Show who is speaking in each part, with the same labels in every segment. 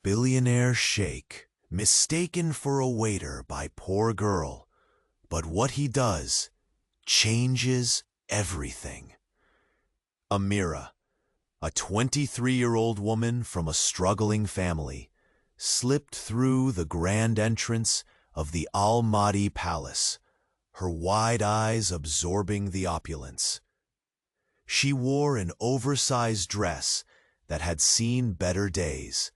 Speaker 1: Billionaire Sheikh, mistaken for a waiter by poor girl, but what he does changes everything. Amira, a 23-year-old woman from a struggling family, slipped through the grand entrance of the Al-Mahdi Palace, her wide eyes absorbing the opulence. She wore an oversized dress that had seen better days,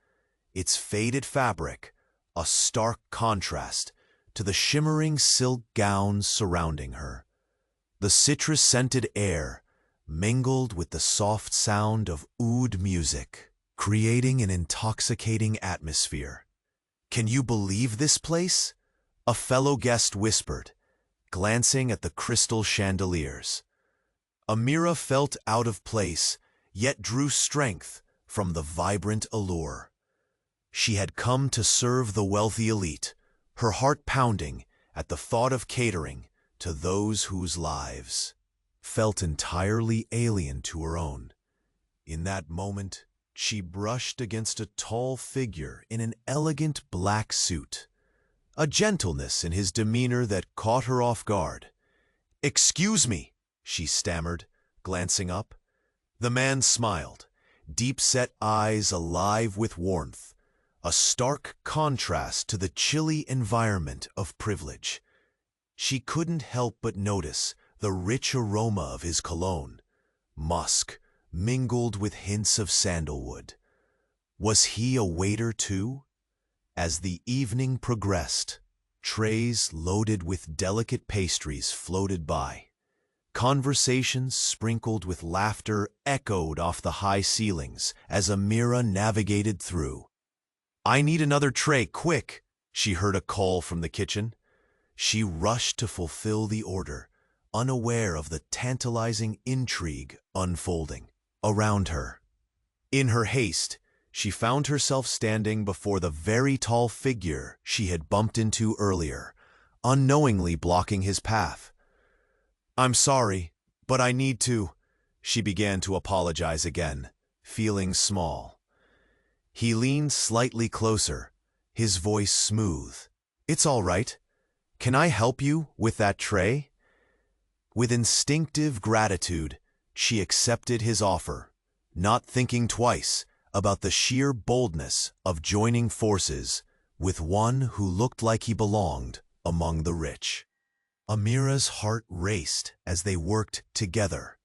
Speaker 1: its faded fabric a stark contrast to the shimmering silk gowns surrounding her. The citrus-scented air mingled with the soft sound of oud music, creating an intoxicating atmosphere. "Can you believe this place?" a fellow guest whispered, glancing at the crystal chandeliers. Amira felt out of place, yet drew strength from the vibrant allure. She had come to serve the wealthy elite, her heart pounding at the thought of catering to those whose lives felt entirely alien to her own. In that moment, she brushed against a tall figure in an elegant black suit, a gentleness in his demeanor that caught her off guard. "Excuse me," she stammered, glancing up. The man smiled, deep-set eyes alive with warmth, a stark contrast to the chilly environment of privilege. She couldn't help but notice the rich aroma of his cologne, musk mingled with hints of sandalwood. Was he a waiter too? As the evening progressed, trays loaded with delicate pastries floated by. Conversations sprinkled with laughter echoed off the high ceilings as Amira navigated through. "I need another tray, quick!" she heard a call from the kitchen. She rushed to fulfill the order, unaware of the tantalizing intrigue unfolding around her. In her haste, she found herself standing before the very tall figure she had bumped into earlier, unknowingly blocking his path. "I'm sorry, but I need to," she began to apologize again, feeling small. He leaned slightly closer, his voice smooth. "It's all right. Can I help you with that tray?" With instinctive gratitude, she accepted his offer, not thinking twice about the sheer boldness of joining forces with one who looked like he belonged among the rich. Amira's heart raced as they worked together.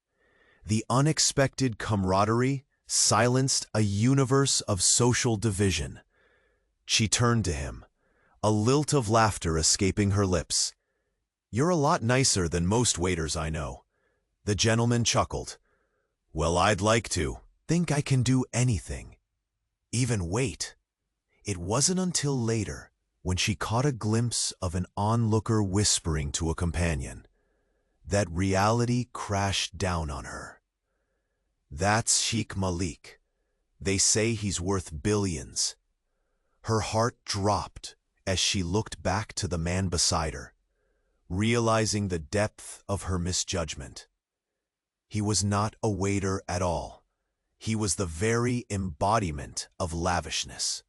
Speaker 1: The unexpected camaraderie silenced a universe of social division. She turned to him, a lilt of laughter escaping her lips. "You're a lot nicer than most waiters I know." The gentleman chuckled. "Well, I'd like to. Think I can do anything. Even wait." It wasn't until later, when she caught a glimpse of an onlooker whispering to a companion, that reality crashed down on her. "That's Sheikh Malik. They say he's worth billions." Her heart dropped as she looked back to the man beside her, realizing the depth of her misjudgment. He was not a waiter at all. He was the very embodiment of lavishness.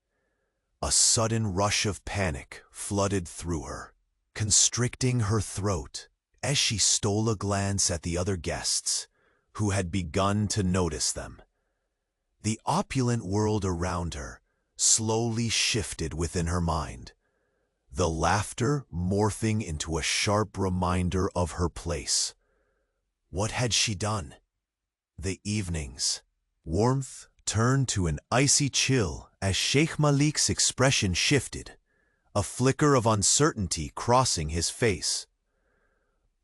Speaker 1: A sudden rush of panic flooded through her, constricting her throat as she stole a glance at the other guests, who had begun to notice them. The opulent world around her slowly shifted within her mind, the laughter morphing into a sharp reminder of her place. What had she done? The evening's warmth turned to an icy chill as Sheikh Malik's expression shifted, a flicker of uncertainty crossing his face.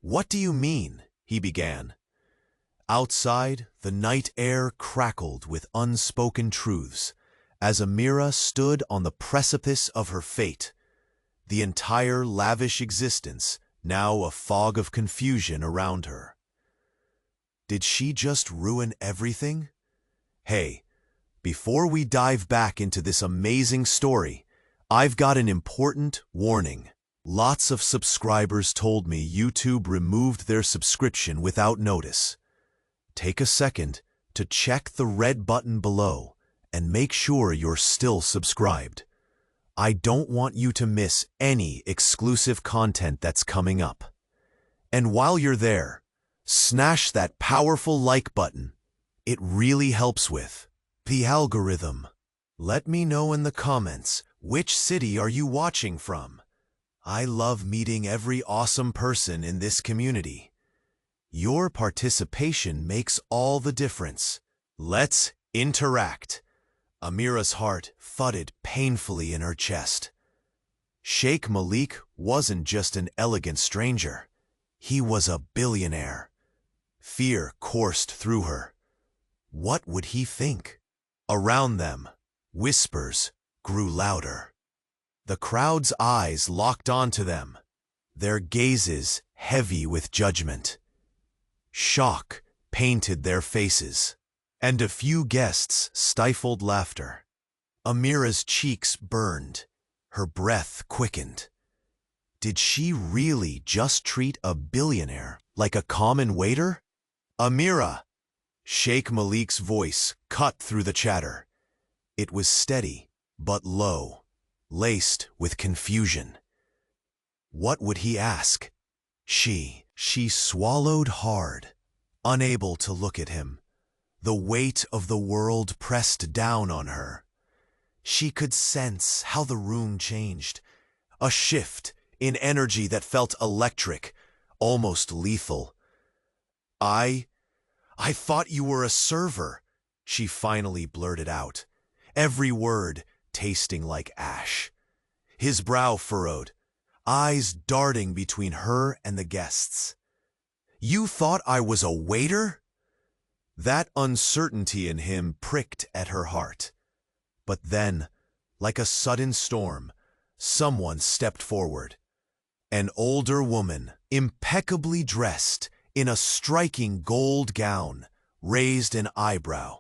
Speaker 1: "What do you mean?" he began. Outside, the night air crackled with unspoken truths as Amira stood on the precipice of her fate, the entire lavish existence now a fog of confusion around her. Did she just ruin everything? Hey, before we dive back into this amazing story, I've got an important warning. Lots of subscribers told me YouTube removed their subscription without notice. Take a second to check the red button below and make sure you're still subscribed. I don't want you to miss any exclusive content that's coming up. And while you're there, smash that powerful like button. It really helps with the algorithm. Let me know in the comments, which city are you watching from? I love meeting every awesome person in this community. Your participation makes all the difference. Let's interact. Amira's heart thudded painfully in her chest. Sheikh Malik wasn't just an elegant stranger. He was a billionaire. Fear coursed through her. What would he think? Around them, whispers grew louder. The crowd's eyes locked onto them, their gazes heavy with judgment. Shock painted their faces, and a few guests stifled laughter. Amira's cheeks burned, her breath quickened. Did she really just treat a billionaire like a common waiter? Amira! Sheikh Malik's voice cut through the chatter. It was steady, but low, laced with confusion. What would he ask? She swallowed hard, unable to look at him. The weight of the world pressed down on her. She could sense how the room changed. A shift in energy that felt electric, almost lethal. I thought you were a server, she finally blurted out, every word tasting like ash. His brow furrowed, eyes darting between her and the guests. You thought I was a waiter? That uncertainty in him pricked at her heart. But then, like a sudden storm, someone stepped forward. An older woman, impeccably dressed in a striking gold gown, raised an eyebrow.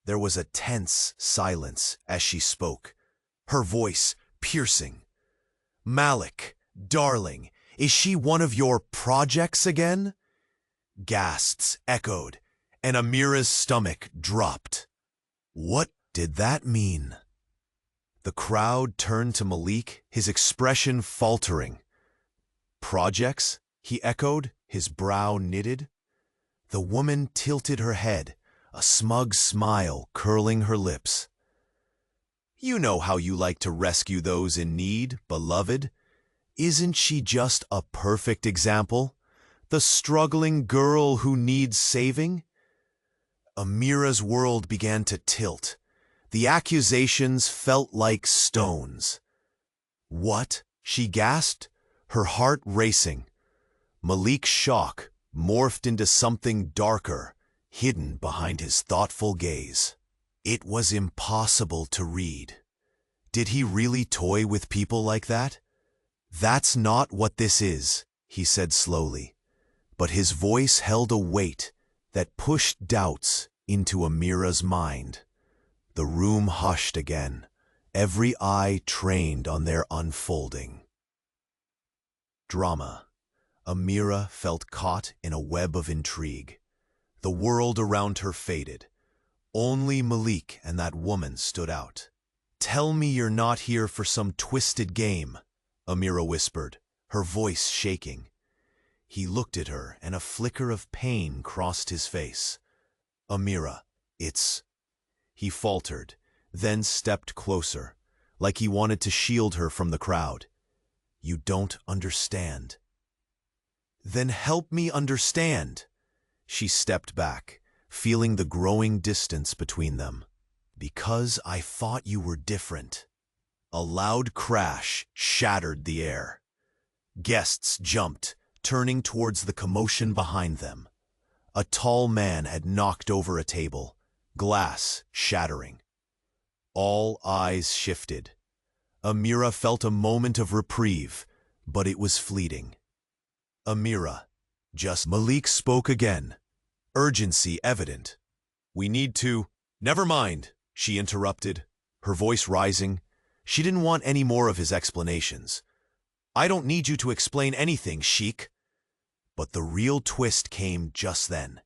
Speaker 1: There was a tense silence as she spoke, her voice piercing. Malik, darling, is she one of your projects again? Gasps echoed, and Amira's stomach dropped. What did that mean? The crowd turned to Malik, his expression faltering. Projects? He echoed, his brow knitted. The woman tilted her head, a smug smile curling her lips. You know how you like to rescue those in need, beloved. Isn't she just a perfect example? The struggling girl who needs saving? Amira's world began to tilt. The accusations felt like stones. What? She gasped, her heart racing. Malik's shock morphed into something darker, hidden behind his thoughtful gaze. It was impossible to read. Did he really toy with people like that? That's not what this is, he said slowly, but his voice held a weight that pushed doubts into Amira's mind. The room hushed again, every eye trained on their unfolding. Drama. Amira felt caught in a web of intrigue. The world around her faded. Only Malik and that woman stood out. Tell me you're not here for some twisted game, Amira whispered, her voice shaking. He looked at her, and a flicker of pain crossed his face. Amira, it's... He faltered, then stepped closer, like he wanted to shield her from the crowd. You don't understand. Then help me understand. She stepped back, feeling the growing distance between them. Because I thought you were different. A loud crash shattered the air. Guests jumped, turning towards the commotion behind them. A tall man had knocked over a table, glass shattering. All eyes shifted. Amira felt a moment of reprieve, but it was fleeting. Amira, just Malik spoke again, urgency evident. We need to... Never mind, she interrupted, her voice rising. She didn't want any more of his explanations. I don't need you to explain anything, Sheikh. But the real twist came just then.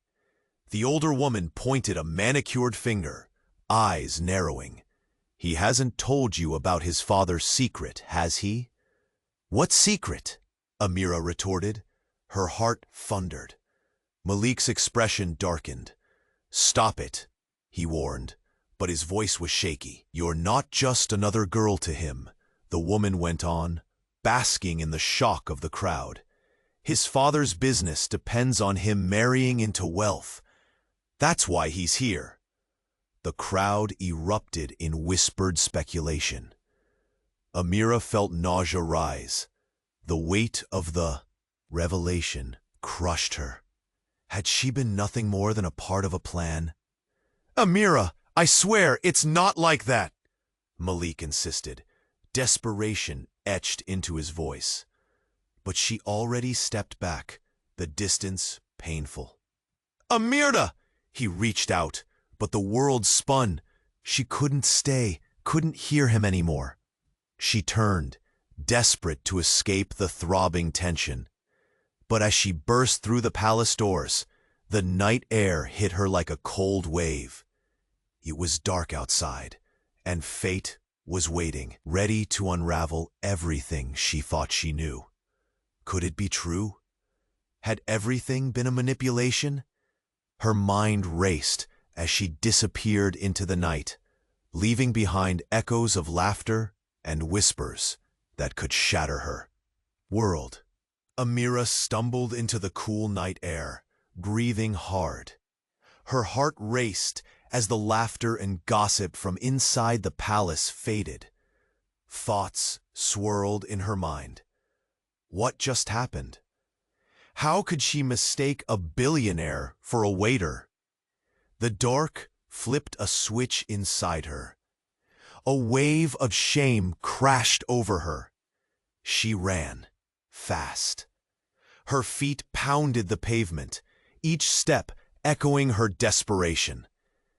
Speaker 1: The older woman pointed a manicured finger, eyes narrowing. "He hasn't told you about his father's secret, has he?" "What secret?" Amira retorted. Her heart thundered. Malik's expression darkened. "Stop it," he warned, but his voice was shaky. "You're not just another girl to him," the woman went on, basking in the shock of the crowd. "His father's business depends on him marrying into wealth. That's why he's here." The crowd erupted in whispered speculation. Amira felt nausea rise. The weight of the revelation crushed her. Had she been nothing more than a part of a plan? "Amira, I swear it's not like that," Malik insisted, desperation etched into his voice. But she already stepped back, the distance painful. "Amira!" He reached out, but the world spun. She couldn't stay, couldn't hear him anymore. She turned, desperate to escape the throbbing tension. But as she burst through the palace doors, the night air hit her like a cold wave. It was dark outside, and fate was waiting, ready to unravel everything she thought she knew. Could it be true? Had everything been a manipulation? Her mind raced as she disappeared into the night, leaving behind echoes of laughter and whispers that could shatter her world. Amira stumbled into the cool night air, breathing hard. Her heart raced as the laughter and gossip from inside the palace faded. Thoughts swirled in her mind. What just happened? How could she mistake a billionaire for a waiter? The dark flipped a switch inside her. A wave of shame crashed over her. She ran, fast. Her feet pounded the pavement, each step echoing her desperation.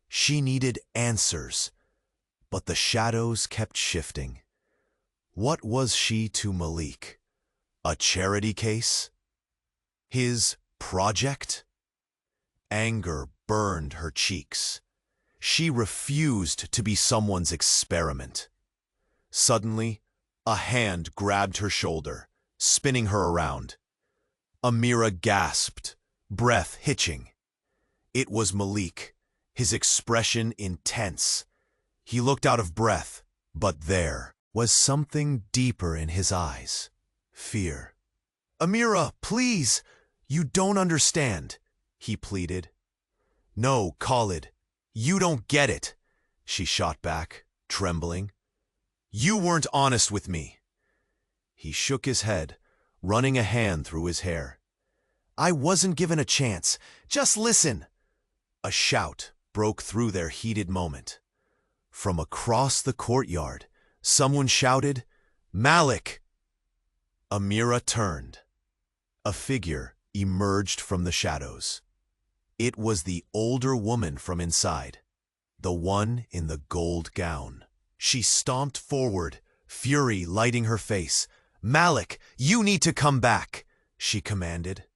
Speaker 1: She needed answers, but the shadows kept shifting. What was she to Malik? A charity case? His project? Anger burned her cheeks. She refused to be someone's experiment. Suddenly, a hand grabbed her shoulder, spinning her around. Amira gasped, breath hitching. It was Malik, his expression intense. He looked out of breath, but there was something deeper in his eyes. Fear. "Amira, please! You don't understand," he pleaded. "No, Khalid, you don't get it," she shot back, trembling. "You weren't honest with me." He shook his head, running a hand through his hair. "I wasn't given a chance. Just listen." A shout broke through their heated moment. From across the courtyard, someone shouted, "Malik!" Amira turned. A figure emerged from the shadows. It was the older woman from inside, the one in the gold gown. She stomped forward, fury lighting her face. "Malik, you need to come back," she commanded.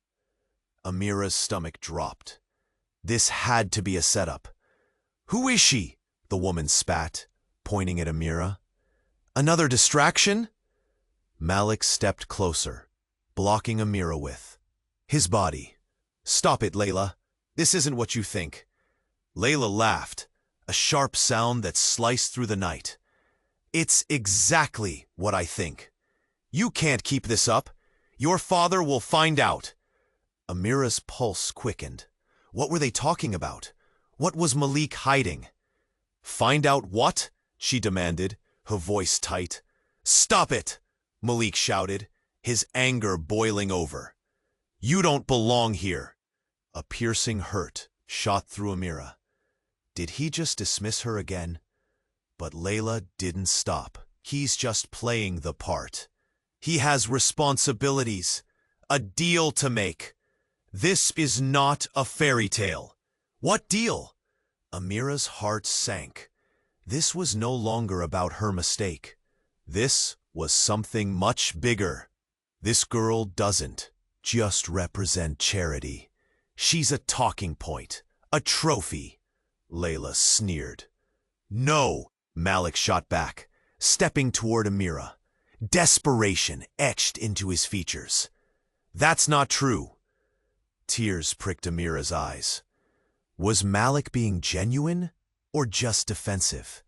Speaker 1: Amira's stomach dropped. This had to be a setup. "Who is she?" the woman spat, pointing at Amira. "Another distraction?" Malik stepped closer, blocking Amira with his body. "Stop it, Layla. This isn't what you think." Layla laughed, a sharp sound that sliced through the night. "It's exactly what I think. You can't keep this up. Your father will find out." Amira's pulse quickened. What were they talking about? What was Malik hiding? "Find out what?" she demanded, her voice tight. "Stop it!" Malik shouted, his anger boiling over. "You don't belong here." A piercing hurt shot through Amira. Did he just dismiss her again? But Layla didn't stop. He's just playing the part. He has responsibilities, a deal to make. This is not a fairy tale. "What deal?" Amira's heart sank. This was no longer about her mistake. This was something much bigger. This girl doesn't just represent charity. She's a talking point, a trophy. Layla sneered. No, Malik shot back, stepping toward Amira. Desperation etched into his features. That's not true. Tears pricked Amira's eyes. Was Malik being genuine or just defensive?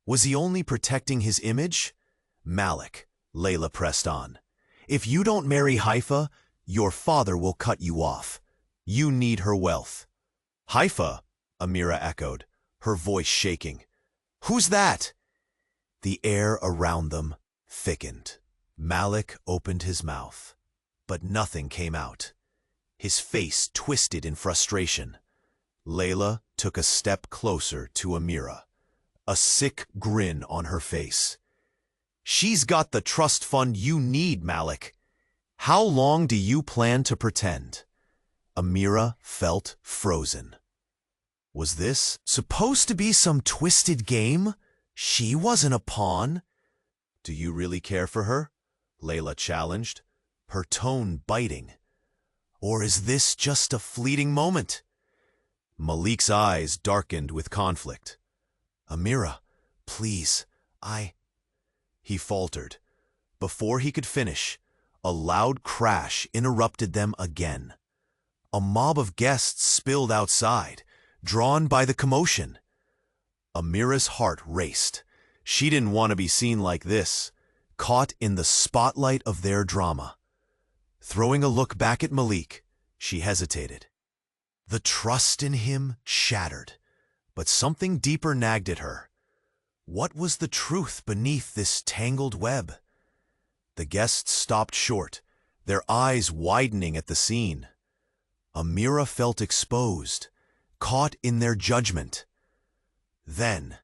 Speaker 1: Was he only protecting his image? Malik, Layla pressed on. If you don't marry Haifa, your father will cut you off. You need her wealth. Haifa, Amira echoed, her voice shaking. Who's that? The air around them thickened. Malik opened his mouth, but nothing came out. His face twisted in frustration. Layla took a step closer to Amira, a sick grin on her face. She's got the trust fund you need, Malik. How long do you plan to pretend? Amira felt frozen. Was this supposed to be some twisted game? She wasn't a pawn. Do you really care for her? Layla challenged, her tone biting. Or is this just a fleeting moment? Malik's eyes darkened with conflict. Amira, please, He faltered. Before he could finish, a loud crash interrupted them again. A mob of guests spilled outside, drawn by the commotion. Amira's heart raced. She didn't want to be seen like this, caught in the spotlight of their drama. Throwing a look back at Malik, she hesitated. The trust in him shattered, but something deeper nagged at her. What was the truth beneath this tangled web? The guests stopped short, their eyes widening at the scene. Amira felt exposed, caught in their judgment. Then,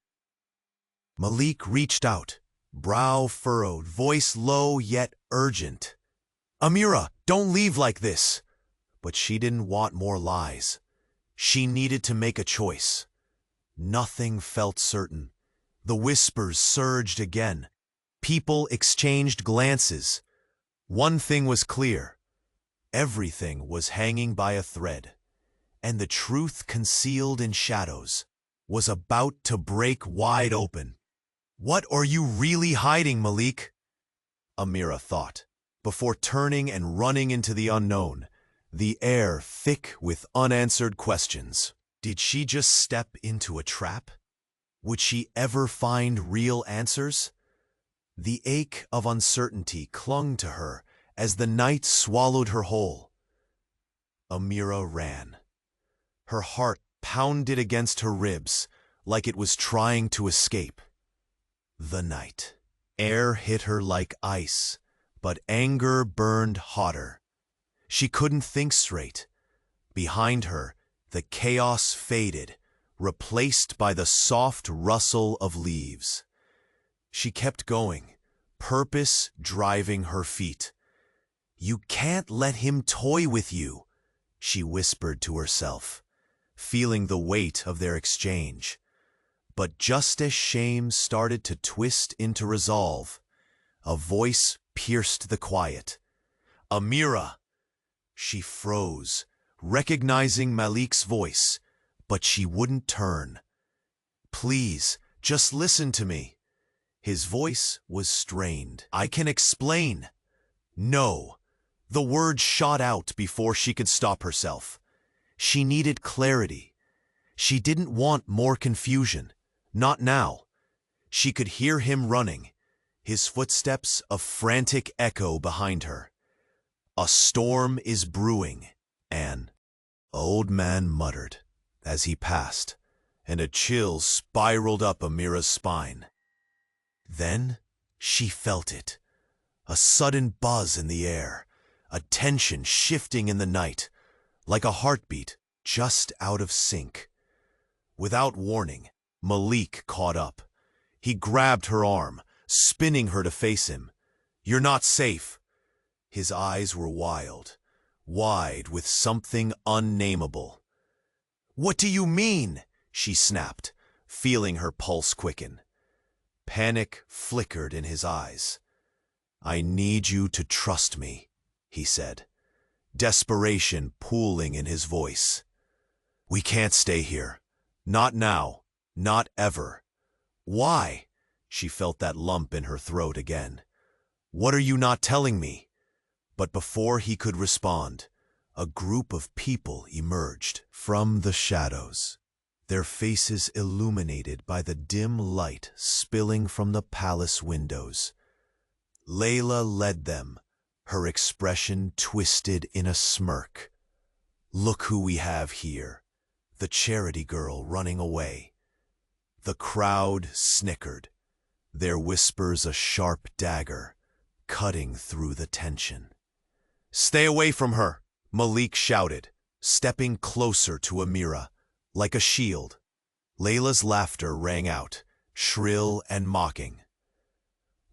Speaker 1: Malik reached out, brow furrowed, voice low yet urgent. Amira, don't leave like this. But she didn't want more lies. She needed to make a choice. Nothing felt certain. The whispers surged again. People exchanged glances. One thing was clear. Everything was hanging by a thread, and the truth concealed in shadows was about to break wide open. What are you really hiding, Malik? Amira thought, before turning and running into the unknown, the air thick with unanswered questions. Did she just step into a trap? Would she ever find real answers? The ache of uncertainty clung to her as the night swallowed her whole. Amira ran. Her heart pounded against her ribs like it was trying to escape. The night. Air hit her like ice, but anger burned hotter. She couldn't think straight. Behind her, the chaos faded, replaced by the soft rustle of leaves. She kept going, purpose driving her feet. You can't let him toy with you, she whispered to herself, feeling the weight of their exchange. But just as shame started to twist into resolve, a voice pierced the quiet. Amira! She froze, recognizing Malik's voice, but she wouldn't turn. Please, just listen to me. His voice was strained. I can explain. No. The words shot out before she could stop herself. She needed clarity. She didn't want more confusion. Not now. She could hear him running, his footsteps a frantic echo behind her. A storm is brewing, an old man muttered as he passed, and a chill spiraled up Amira's spine. Then she felt it, a sudden buzz in the air, a tension shifting in the night, like a heartbeat just out of sync. Without warning, Malik caught up. He grabbed her arm, spinning her to face him. You're not safe. His eyes were wild, wide with something unnameable. What do you mean? She snapped, feeling her pulse quicken. Panic flickered in his eyes. I need you to trust me, he said, desperation pooling in his voice. We can't stay here. Not now. Not ever. Why? She felt that lump in her throat again. What are you not telling me? But before he could respond, a group of people emerged from the shadows, their faces illuminated by the dim light spilling from the palace windows. Layla led them, her expression twisted in a smirk. Look who we have here, the charity girl running away. The crowd snickered, their whispers a sharp dagger, cutting through the tension. Stay away from her, Malik shouted, stepping closer to Amira, like a shield. Layla's laughter rang out, shrill and mocking.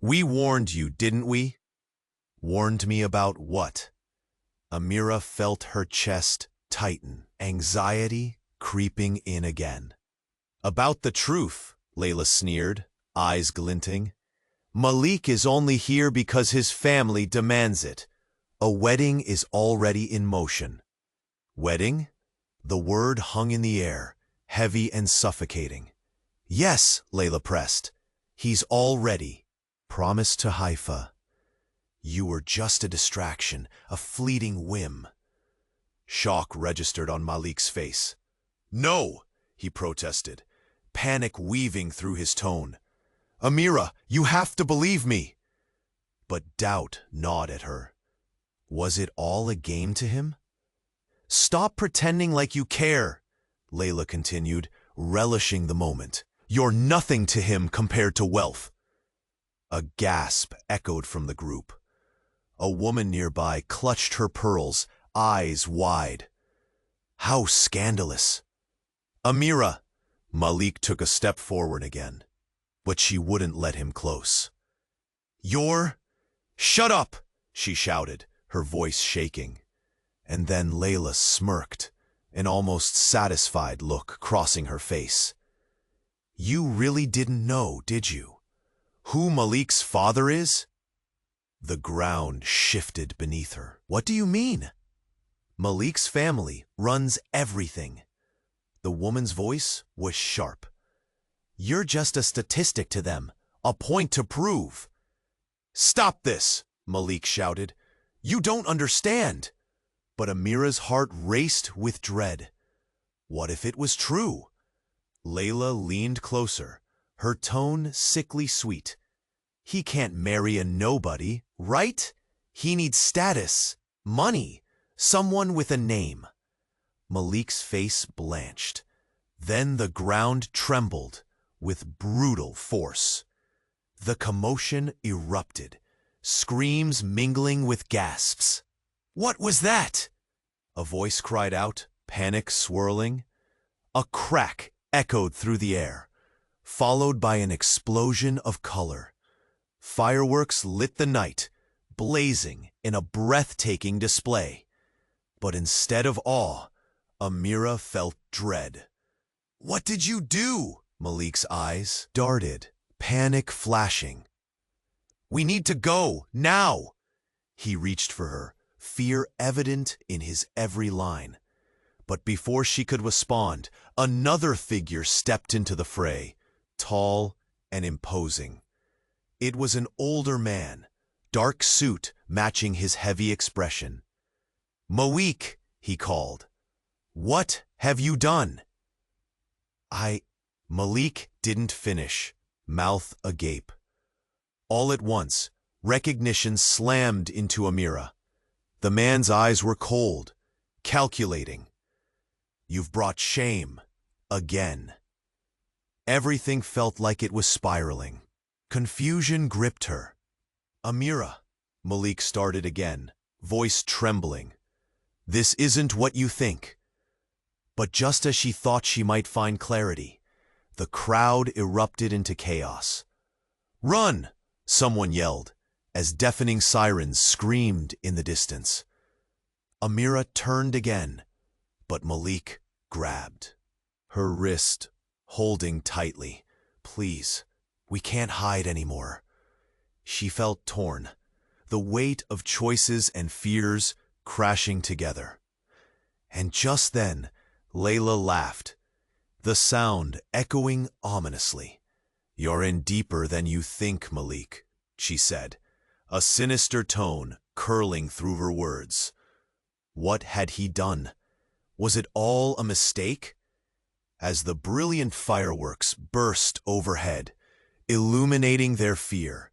Speaker 1: We warned you, didn't we? Warned me about what? Amira felt her chest tighten, anxiety creeping in again. About the truth, Layla sneered, eyes glinting. Malik is only here because his family demands it. A wedding is already in motion. Wedding? The word hung in the air, heavy and suffocating. Yes, Layla pressed. He's all ready. Promised to Haifa. You were just a distraction, a fleeting whim. Shock registered on Malik's face. No, he protested, panic weaving through his tone. Amira, you have to believe me. But doubt gnawed at her. Was it all a game to him? Stop pretending like you care, Layla continued, relishing the moment. You're nothing to him compared to wealth. A gasp echoed from the group. A woman nearby clutched her pearls, eyes wide. How scandalous. Amira! Malik took a step forward again, but she wouldn't let him close. Shut up, she shouted, her voice shaking. And then Layla smirked, an almost satisfied look crossing her face. You really didn't know, did you? Who Malik's father is? The ground shifted beneath her. What do you mean? Malik's family runs everything. The woman's voice was sharp. You're just a statistic to them, a point to prove. Stop this, Malik shouted. You don't understand. But Amira's heart raced with dread. What if it was true? Layla leaned closer, her tone sickly sweet. He can't marry a nobody, right? He needs status, money, someone with a name. Malik's face blanched. Then the ground trembled with brutal force. The commotion erupted, screams mingling with gasps. What was that? A voice cried out, panic swirling. A crack echoed through the air, followed by an explosion of color. Fireworks lit the night, blazing in a breathtaking display. But instead of awe, Amira felt dread. What did you do? Malik's eyes darted, panic flashing. We need to go, now! He reached for her, fear evident in his every line. But before she could respond, another figure stepped into the fray, tall and imposing. It was an older man, dark suit matching his heavy expression. Malik, he called. What have you done? Malik didn't finish, mouth agape. All at once, recognition slammed into Amira. The man's eyes were cold, calculating. You've brought shame, again. Everything felt like it was spiraling. Confusion gripped her. Amira, Malik started again, voice trembling. This isn't what you think. But just as she thought she might find clarity, the crowd erupted into chaos. Run! Someone yelled, as deafening sirens screamed in the distance. Amira turned again, but Malik grabbed her wrist, holding tightly. Please, we can't hide anymore. She felt torn, the weight of choices and fears crashing together. And just then, Layla laughed. the sound echoing ominously. "You're in deeper than you think, Malik," she said, a sinister tone curling through her words. What had he done? Was it all a mistake? As the brilliant fireworks burst overhead, illuminating their fear,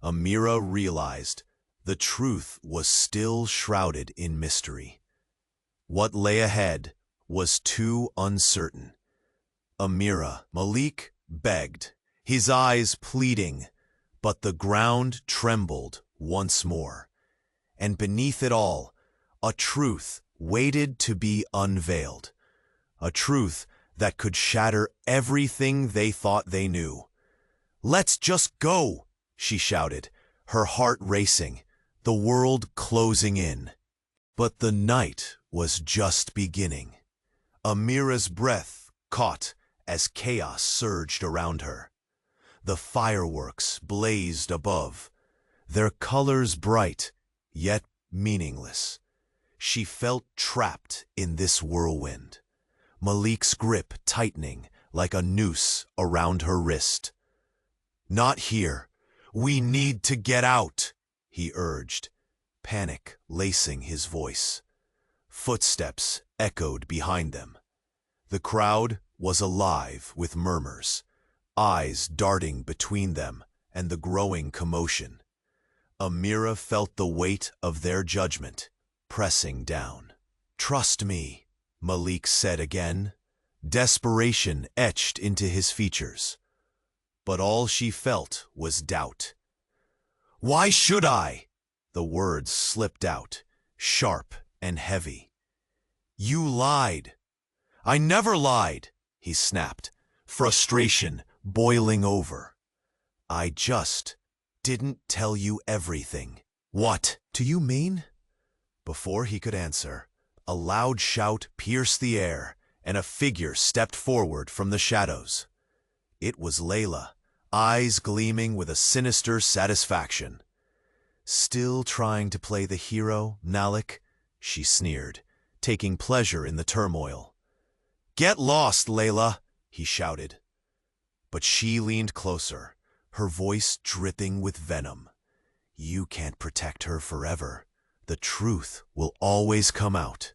Speaker 1: Amira realized the truth was still shrouded in mystery. What lay ahead was too uncertain. "Amira," Malik begged, his eyes pleading, but the ground trembled once more. And beneath it all, a truth waited to be unveiled. A truth that could shatter everything they thought they knew. "Let's just go," she shouted, her heart racing, the world closing in. But the night was just beginning. Amira's breath caught as chaos surged around her. The fireworks blazed above, their colors bright, yet meaningless. She felt trapped in this whirlwind, Malik's grip tightening like a noose around her wrist. "Not here. We need to get out," he urged, panic lacing his voice. Footsteps echoed behind them. The crowd was alive with murmurs, eyes darting between them and the growing commotion. Amira felt the weight of their judgment pressing down. "Trust me," Malik said again, desperation etched into his features. But all she felt was doubt. "Why should I?" The words slipped out, sharp and heavy. "You lied." "I never lied," he snapped, frustration boiling over. "I just didn't tell you everything." "What do you mean?" Before he could answer, a loud shout pierced the air, and a figure stepped forward from the shadows. It was Layla, eyes gleaming with a sinister satisfaction. "Still trying to play the hero, Malik?" she sneered, taking pleasure in the turmoil. "Get lost, Layla," he shouted. But she leaned closer, her voice dripping with venom. "You can't protect her forever. The truth will always come out."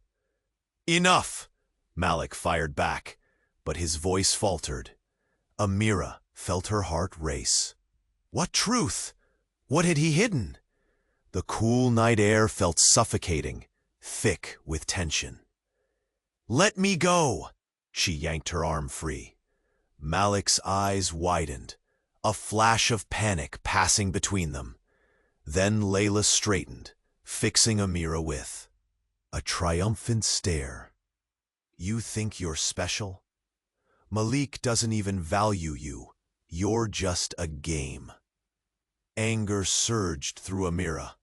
Speaker 1: "Enough!" Malik fired back, but his voice faltered. Amira felt her heart race. What truth? What had he hidden? The cool night air felt suffocating, thick with tension. "Let me go!" She yanked her arm free. Malik's eyes widened, a flash of panic passing between them. Then Layla straightened, fixing Amira with a triumphant stare. "You think you're special? Malik doesn't even value you. You're just a game." Anger surged through Amira,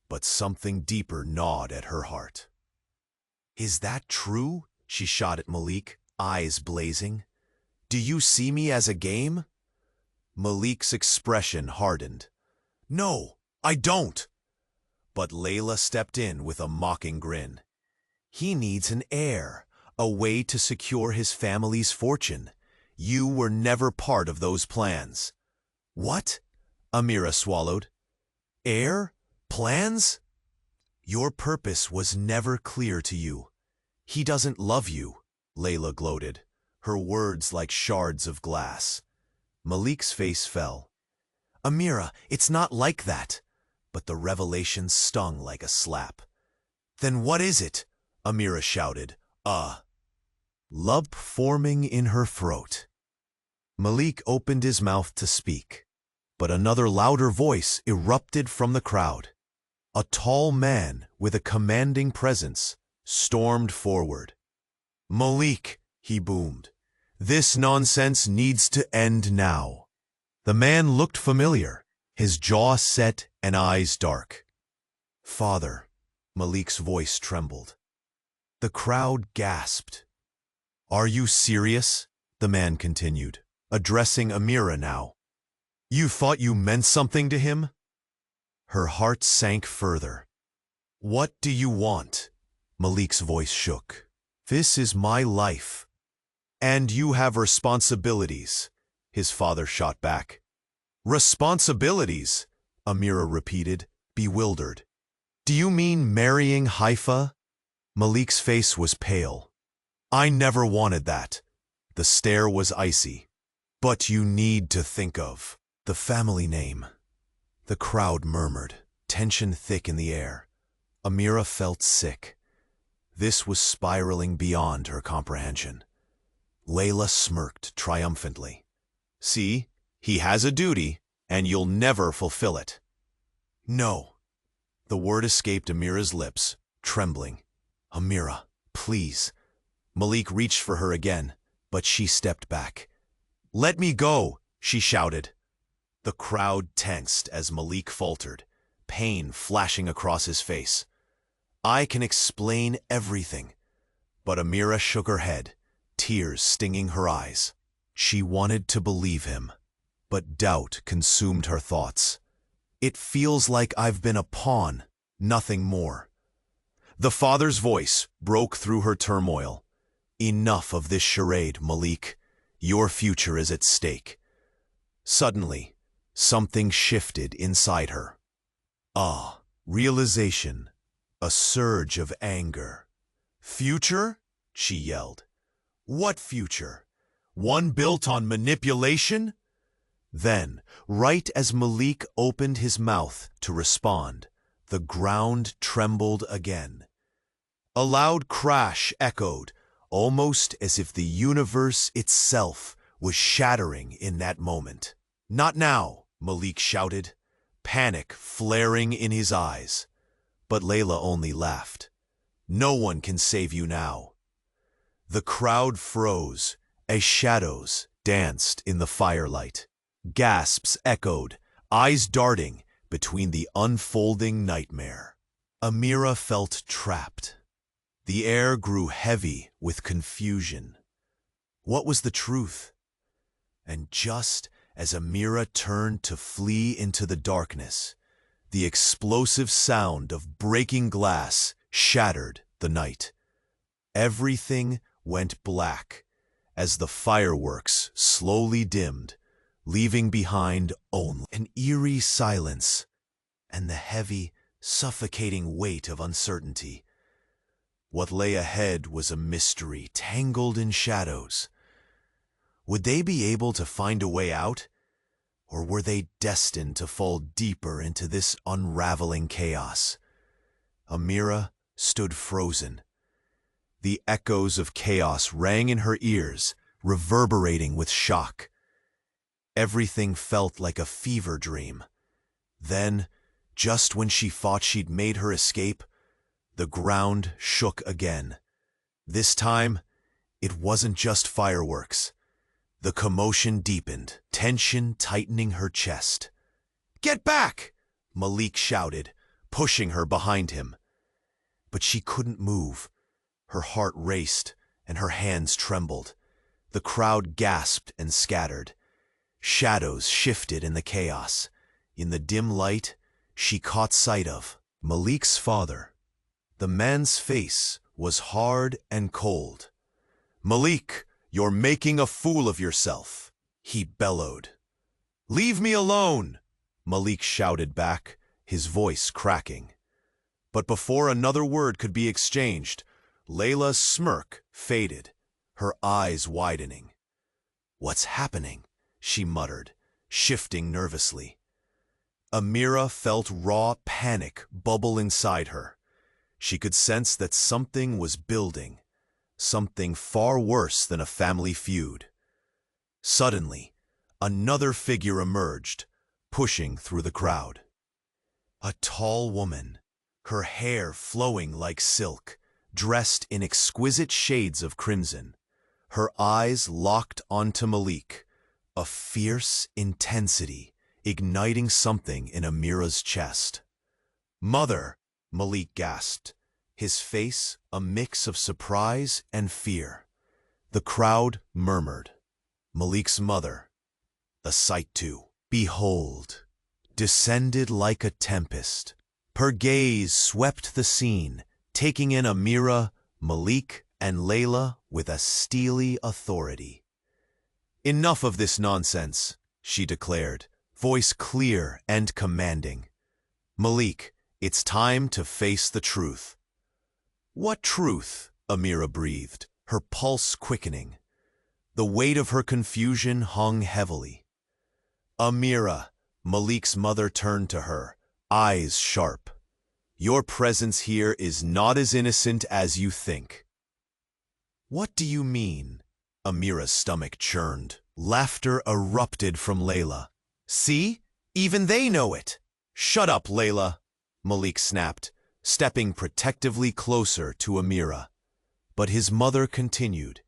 Speaker 1: but something deeper gnawed at her heart. "Is that true?" she shot at Malik, eyes blazing. "Do you see me as a game?" Malik's expression hardened. "No, I don't." But Layla stepped in with a mocking grin. "He needs an heir, a way to secure his family's fortune. You were never part of those plans." "What?" Amira swallowed. "Heir? Plans?" "Your purpose was never clear to you. He doesn't love you," Layla gloated, her words like shards of glass. Malik's face fell. "Amira, it's not like that." But the revelation stung like a slap. "Then what is it?" Amira shouted, lump forming in her throat. Malik opened his mouth to speak, but another louder voice erupted from the crowd. A tall man with a commanding presence stormed forward. "Malik," he boomed, "this nonsense needs to end now." The man looked familiar, his jaw set and eyes dark. "Father," Malik's voice trembled. The crowd gasped. "Are you serious?" the man continued, addressing Amira now. "You thought you meant something to him?" Her heart sank further. "What do you want?" Malik's voice shook. "This is my life." And you have responsibilities, his father shot back. Responsibilities, Amira repeated, bewildered. Do you mean marrying Haifa? Malik's face was pale. I never wanted that. The stare was icy. But you need to think of the family name. The crowd murmured, tension thick in the air. Amira felt sick. This was spiraling beyond her comprehension. Layla smirked triumphantly. See, he has a duty, and you'll never fulfill it. No. The word escaped Amira's lips, trembling. Amira, please. Malik reached for her again, but she stepped back. Let me go, she shouted. The crowd tensed as Malik faltered, pain flashing across his face. I can explain everything. But Amira shook her head, tears stinging her eyes. She wanted to believe him, but doubt consumed her thoughts. It feels like I've been a pawn, nothing more. The father's voice broke through her turmoil. Enough of this charade, Malik. Your future is at stake. Suddenly, something shifted inside her. Realization. A surge of anger. Future? She yelled. What future? One built on manipulation? Then, right as Malik opened his mouth to respond, the ground trembled again. A loud crash echoed, almost as if the universe itself was shattering in that moment. Not now, Malik shouted, panic flaring in his eyes. But Layla only laughed. No one can save you now. The crowd froze as shadows danced in the firelight. Gasps echoed, eyes darting between the unfolding nightmare. Amira felt trapped. The air grew heavy with confusion. What was the truth? And just as Amira turned to flee into the darkness, the explosive sound of breaking glass shattered the night. Everything went black as the fireworks slowly dimmed, leaving behind only an eerie silence and the heavy, suffocating weight of uncertainty. What lay ahead was a mystery tangled in shadows. Would they be able to find a way out? Or were they destined to fall deeper into this unraveling chaos? Amira stood frozen. The echoes of chaos rang in her ears, reverberating with shock. Everything felt like a fever dream. Then, just when she thought she'd made her escape, the ground shook again. This time, it wasn't just fireworks. The commotion deepened, tension tightening her chest. Get back! Malik shouted, pushing her behind him. But she couldn't move. Her heart raced, and her hands trembled. The crowd gasped and scattered. Shadows shifted in the chaos. In the dim light, she caught sight of Malik's father. The man's face was hard and cold. Malik, you're making a fool of yourself, he bellowed. Leave me alone, Malik shouted back, his voice cracking. But before another word could be exchanged, Layla's smirk faded, her eyes widening. What's happening? She muttered, shifting nervously. Amira felt raw panic bubble inside her. She could sense that something was building, something far worse than a family feud. Suddenly, another figure emerged, pushing through the crowd. A tall woman, her hair flowing like silk, dressed in exquisite shades of crimson, her eyes locked onto Malik, a fierce intensity igniting something in Amira's chest. Mother, Malik gasped, his face a mix of surprise and fear. The crowd murmured. Malik's mother, a sight to behold, descended like a tempest. Her gaze swept the scene, taking in Amira, Malik, and Layla with a steely authority. "Enough of this nonsense," she declared, voice clear and commanding. "Malik, it's time to face the truth." "What truth?" Amira breathed, her pulse quickening. The weight of her confusion hung heavily. "Amira," Malik's mother turned to her, eyes sharp. "Your presence here is not as innocent as you think." "What do you mean?" Amira's stomach churned. Laughter erupted from Layla. "See? Even they know it!" "Shut up, Layla," Malik snapped, stepping protectively closer to Amira. But his mother continued,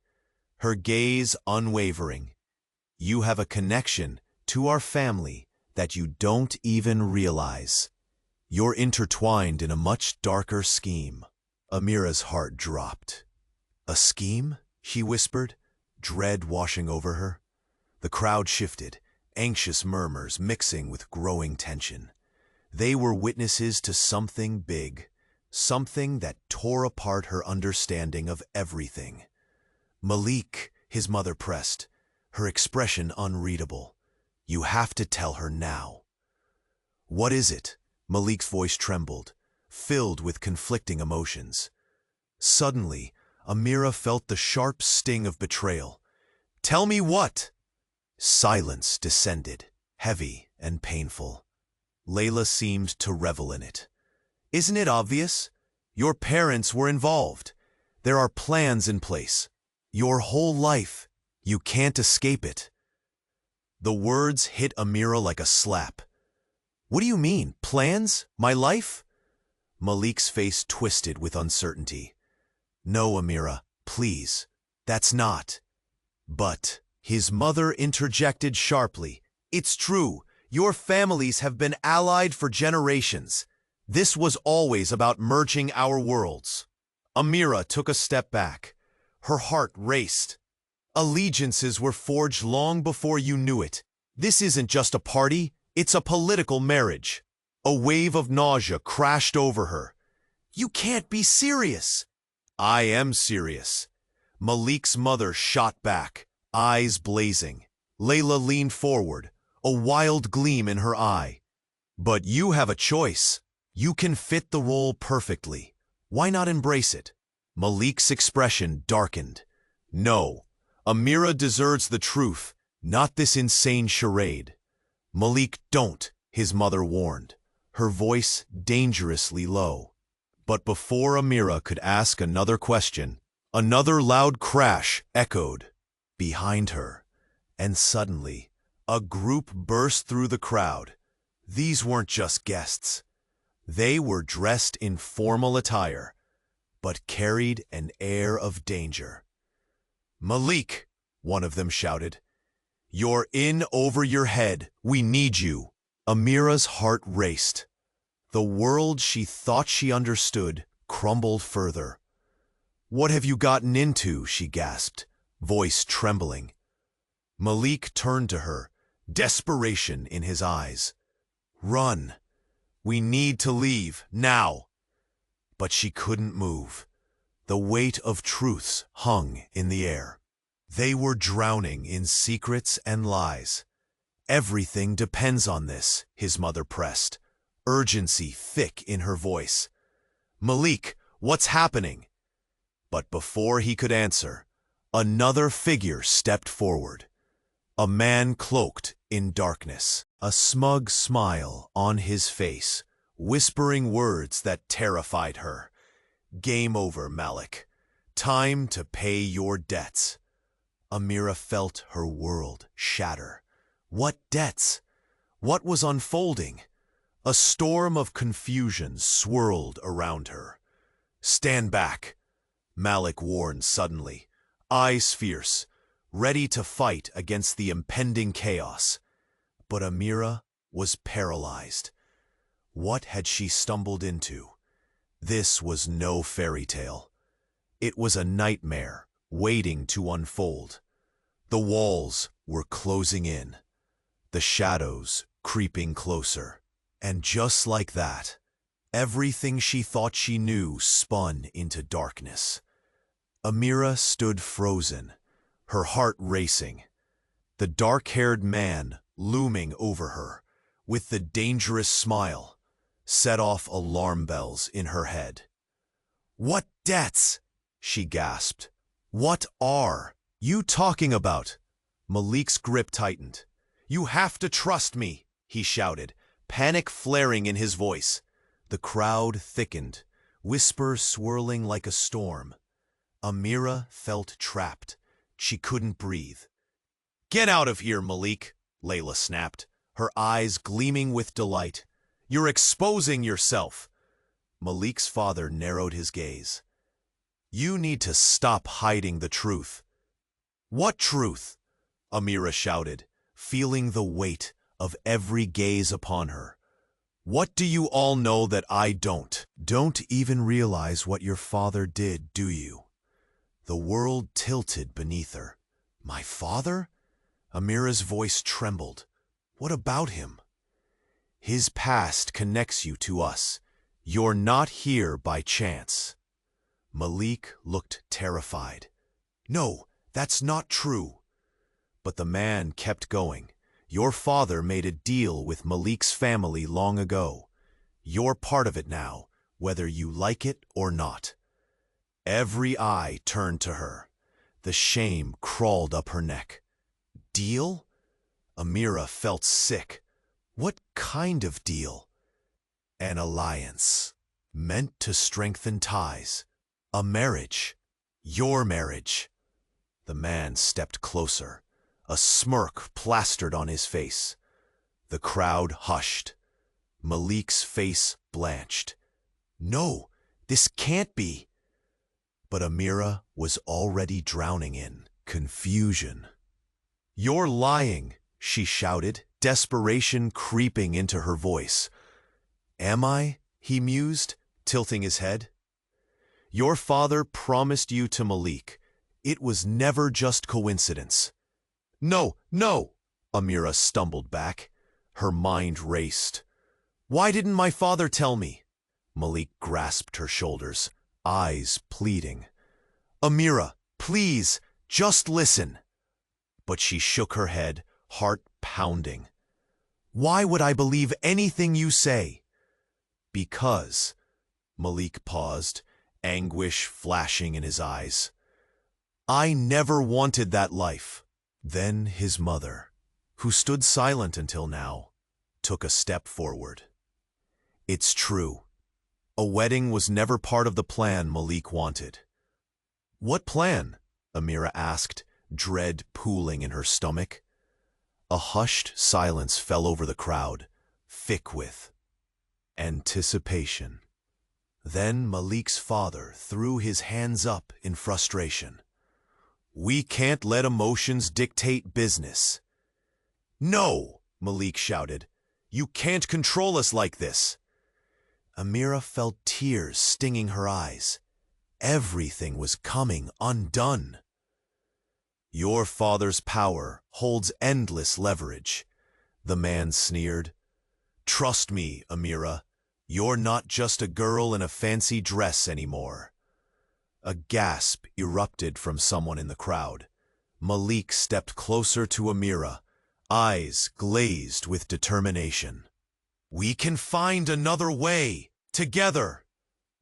Speaker 1: her gaze unwavering. "You have a connection to our family that you don't even realize. You're intertwined in a much darker scheme." Amira's heart dropped. "A scheme?" she whispered, dread washing over her. The crowd shifted, anxious murmurs mixing with growing tension. They were witnesses to something big, something that tore apart her understanding of everything. "Malik," his mother pressed, her expression unreadable. "You have to tell her now." "What is it?" Malik's voice trembled, filled with conflicting emotions. Suddenly, Amira felt the sharp sting of betrayal. "Tell me what?" Silence descended, heavy and painful. Layla seemed to revel in it. "Isn't it obvious? Your parents were involved. There are plans in place. Your whole life. You can't escape it." The words hit Amira like a slap. "What do you mean? Plans? My life?" Malik's face twisted with uncertainty. "No, Amira, please. That's not." "But," his mother interjected sharply, "it's true. Your families have been allied for generations. This was always about merging our worlds." Amira took a step back. Her heart raced. "Allegiances were forged long before you knew it. This isn't just a party, it's a political marriage." A wave of nausea crashed over her. "You can't be serious." "I am serious." Malik's mother shot back, eyes blazing. Layla leaned forward, a wild gleam in her eye. "But you have a choice. You can fit the role perfectly. Why not embrace it?" Malik's expression darkened. "No, Amira deserves the truth, not this insane charade." "Malik, don't," his mother warned, her voice dangerously low. But before Amira could ask another question, another loud crash echoed behind her, and suddenly, a group burst through the crowd. These weren't just guests. They were dressed in formal attire, but carried an air of danger. "Malik," one of them shouted, "you're in over your head. We need you." Amira's heart raced. The world she thought she understood crumbled further. "What have you gotten into?" she gasped, voice trembling. Malik turned to her, desperation in his eyes. "Run. We need to leave, now." But she couldn't move. The weight of truths hung in the air. They were drowning in secrets and lies. "Everything depends on this," his mother pressed, urgency thick in her voice. "Malik, what's happening?" But before he could answer, another figure stepped forward. A man cloaked in darkness, a smug smile on his face, whispering words that terrified her. "Game over, Malik. Time to pay your debts." Amira felt her world shatter. What debts? What was unfolding? A storm of confusion swirled around her. "Stand back," Malik warned suddenly, eyes fierce, ready to fight against the impending chaos. But Amira was paralyzed. What had she stumbled into? This was no fairy tale. It was a nightmare waiting to unfold. The walls were closing in, the shadows creeping closer. And just like that, everything she thought she knew spun into darkness. Amira stood frozen, her heart racing. The dark-haired man, looming over her, with the dangerous smile, set off alarm bells in her head. "What debts?" she gasped. "What are you talking about?" Malik's grip tightened. "You have to trust me," he shouted, panic flaring in his voice. The crowd thickened, whispers swirling like a storm. Amira felt trapped. She couldn't breathe. "Get out of here, Malik," Layla snapped, her eyes gleaming with delight. "You're exposing yourself." Malik's father narrowed his gaze. "You need to stop hiding the truth." "What truth?" Amira shouted, feeling the weight of every gaze upon her. "What do you all know that I don't?" "Don't even realize what your father did, do you?" The world tilted beneath her. "My father?" Amira's voice trembled. "What about him?" "His past connects you to us. You're not here by chance." Malik looked terrified. "No, that's not true." But the man kept going. "Your father made a deal with Malik's family long ago. You're part of it now, whether you like it or not." Every eye turned to her. The shame crawled up her neck. "Deal?" Amira felt sick. What kind of deal? "An alliance, meant to strengthen ties. A marriage. Your marriage." The man stepped closer. A smirk plastered on his face. The crowd hushed. Malik's face blanched. "No, this can't be." But Amira was already drowning in confusion. "You're lying," she shouted, desperation creeping into her voice. "Am I?" he mused, tilting his head. "Your father promised you to Malik. It was never just coincidence." "No, no!" Amira stumbled back. Her mind raced. "Why didn't my father tell me?" Malik grasped her shoulders, eyes pleading. "Amira, please, just listen." But she shook her head, heart pounding. "Why would I believe anything you say?" "Because," Malik paused, anguish flashing in his eyes, "I never wanted that life." Then his mother, who stood silent until now, took a step forward. "It's true. A wedding was never part of the plan Malik wanted." "What plan?" Amira asked, dread pooling in her stomach. A hushed silence fell over the crowd, thick with anticipation. Then Malik's father threw his hands up in frustration. "We can't let emotions dictate business." "No!" Malik shouted. "You can't control us like this." Amira felt tears stinging her eyes. Everything was coming undone. "Your father's power holds endless leverage," the man sneered. "Trust me, Amira, you're not just a girl in a fancy dress anymore." A gasp erupted from someone in the crowd. Malik stepped closer to Amira, eyes glazed with determination. "We can find another way, together."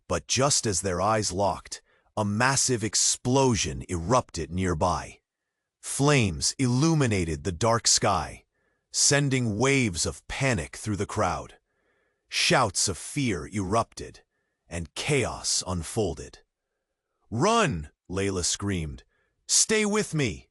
Speaker 1: But just as their eyes locked, a massive explosion erupted nearby. Flames illuminated the dark sky, sending waves of panic through the crowd. Shouts of fear erupted, and chaos unfolded. "Run!" Layla screamed. "Stay with me!"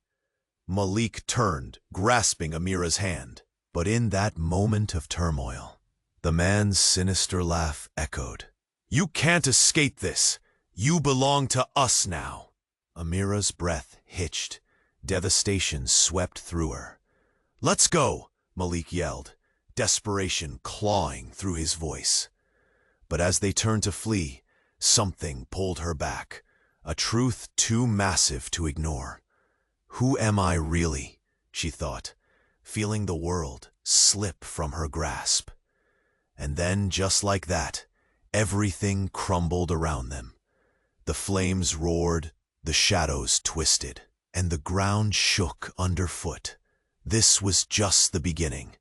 Speaker 1: Malik turned, grasping Amira's hand. But in that moment of turmoil, the man's sinister laugh echoed. "You can't escape this. You belong to us now." Amira's breath hitched. Devastation swept through her. "Let's go!" Malik yelled, desperation clawing through his voice. But as they turned to flee, something pulled her back, a truth too massive to ignore. "Who am I really?" she thought, feeling the world slip from her grasp. And then, just like that, everything crumbled around them. The flames roared, The shadows twisted, and the ground shook underfoot. This was just the beginning.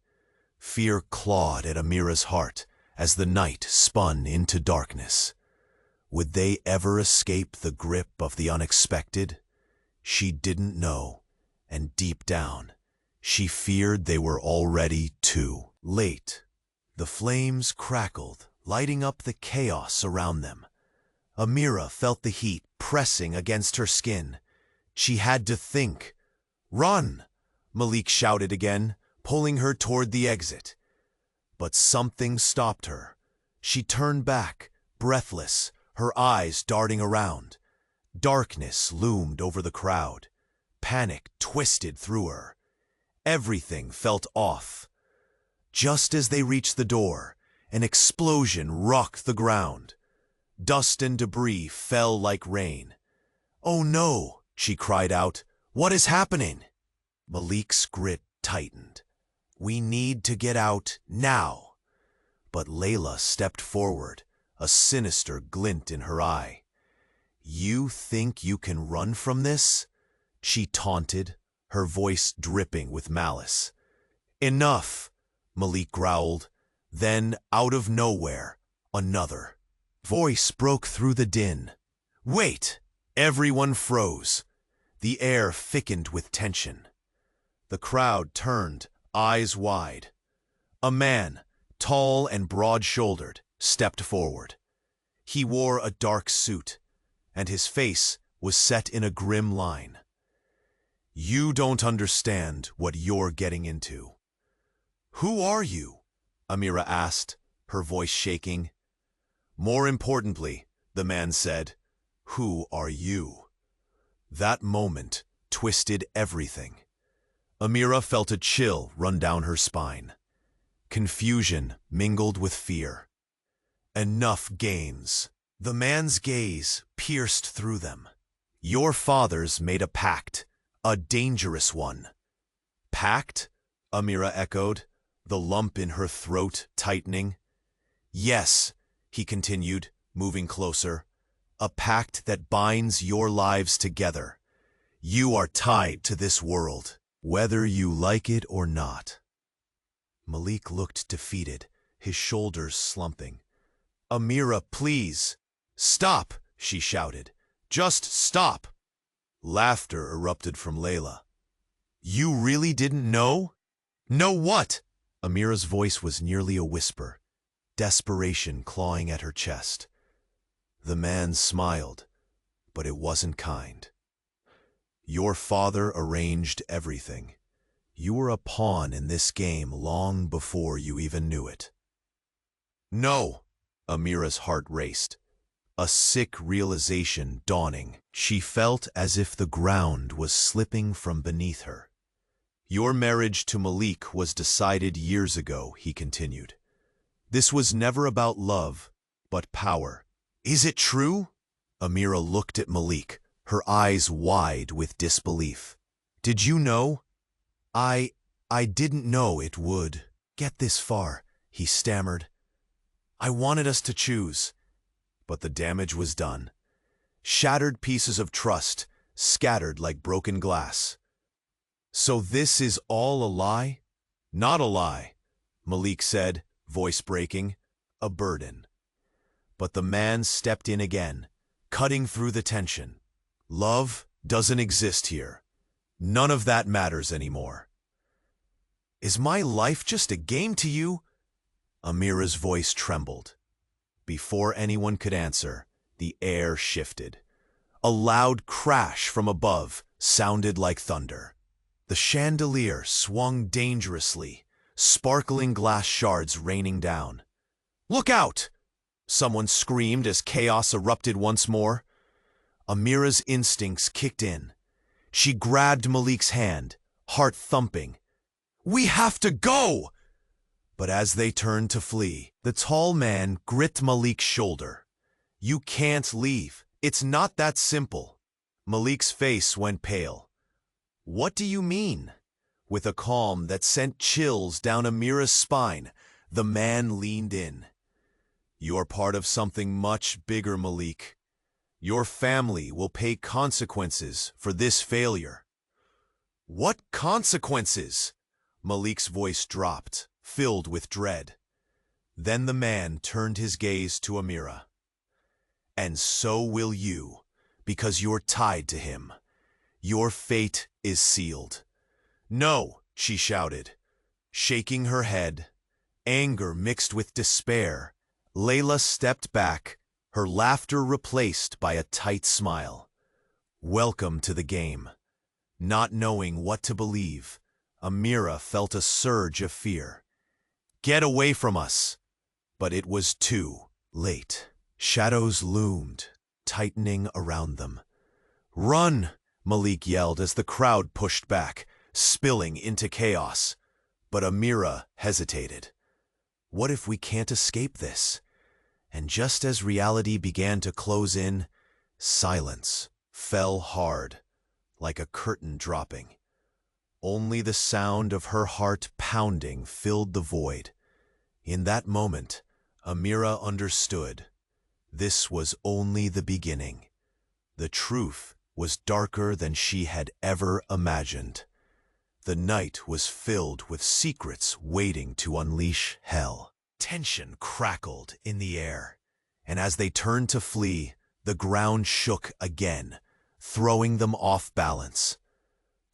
Speaker 1: Fear clawed at Amira's heart as the night spun into darkness. Would they ever escape the grip of the unexpected? She didn't know, and deep down, she feared they were already too late. The flames crackled, lighting up the chaos around them. Amira felt the heat pressing against her skin. She had to think. "Run!" Malik shouted again, pulling her toward the exit. But something stopped her. She turned back, breathless, her eyes darting around. Darkness loomed over the crowd. Panic twisted through her. Everything felt off. Just as they reached the door, an explosion rocked the ground. Dust and debris fell like rain. "Oh no!" she cried out. "What is happening?" Malik's grit tightened. "We need to get out now." But Layla stepped forward, a sinister glint in her eye. "You think you can run from this?" she taunted, her voice dripping with malice. "Enough!" Malik growled. Then, out of nowhere, another voice broke through the din. "Wait!" Everyone froze. The air thickened with tension. The crowd turned, eyes wide. A man, tall and broad-shouldered, stepped forward. He wore a dark suit, and his face was set in a grim line. "You don't understand what you're getting into." "Who are you?" Amira asked, her voice shaking. "More importantly," the man said, "who are you?" That moment twisted everything. Amira felt a chill run down her spine. Confusion mingled with fear. "Enough games." The man's gaze pierced through them. "Your fathers made a pact, a dangerous one." "Pact?" Amira echoed, the lump in her throat tightening. "Yes," he continued, moving closer. "A pact that binds your lives together. You are tied to this world, whether you like it or not." Malik looked defeated, his shoulders slumping. "Amira, please!" "Stop!" she shouted. "Just stop!" Laughter erupted from Layla. "You really didn't know?" "Know what?" Amira's voice was nearly a whisper, desperation clawing at her chest. The man smiled, but it wasn't kind. "Your father arranged everything. You were a pawn in this game long before you even knew it." "No!" Amira's heart raced, a sick realization dawning. She felt as if the ground was slipping from beneath her. "Your marriage to Malik was decided years ago," he continued. "This was never about love, but power." "Is it true?" Amira looked at Malik, her eyes wide with disbelief. "Did you know?" I didn't know it would get this far," he stammered. "I wanted us to choose." But the damage was done. Shattered pieces of trust, scattered like broken glass. "So this is all a lie?" "Not a lie," Malik said, voice breaking, "a burden." But the man stepped in again, cutting through the tension. "Love doesn't exist here. None of that matters anymore." "Is my life just a game to you?" Amira's voice trembled. Before anyone could answer, the air shifted. A loud crash from above sounded like thunder. The chandelier swung dangerously, sparkling glass shards raining down. "Look out!" someone screamed as chaos erupted once more. Amira's instincts kicked in. She grabbed Malik's hand, heart thumping. "We have to go!" But as they turned to flee, the tall man gripped Malik's shoulder. "You can't leave. It's not that simple." Malik's face went pale. "What do you mean?" With a calm that sent chills down Amira's spine, the man leaned in. "You're part of something much bigger, Malik. Your family will pay consequences for this failure." "What consequences?" Malik's voice dropped, filled with dread. Then the man turned his gaze to Amira. "And so will you, because you're tied to him. Your fate is sealed." "No," she shouted. Shaking her head, anger mixed with despair, Layla stepped back, her laughter replaced by a tight smile. Welcome to the game. Not knowing what to believe, Amira felt a surge of fear. "Get away from us!" But it was too late. Shadows loomed, tightening around them. "Run!" Malik yelled as the crowd pushed back, spilling into chaos. But Amira hesitated. What if we can't escape this? And just as reality began to close in, silence fell hard, like a curtain dropping. Only the sound of her heart pounding filled the void. In that moment, Amira understood. This was only the beginning. The truth was darker than she had ever imagined. The night was filled with secrets waiting to unleash hell. Tension crackled in the air, and as they turned to flee, the ground shook again, throwing them off balance.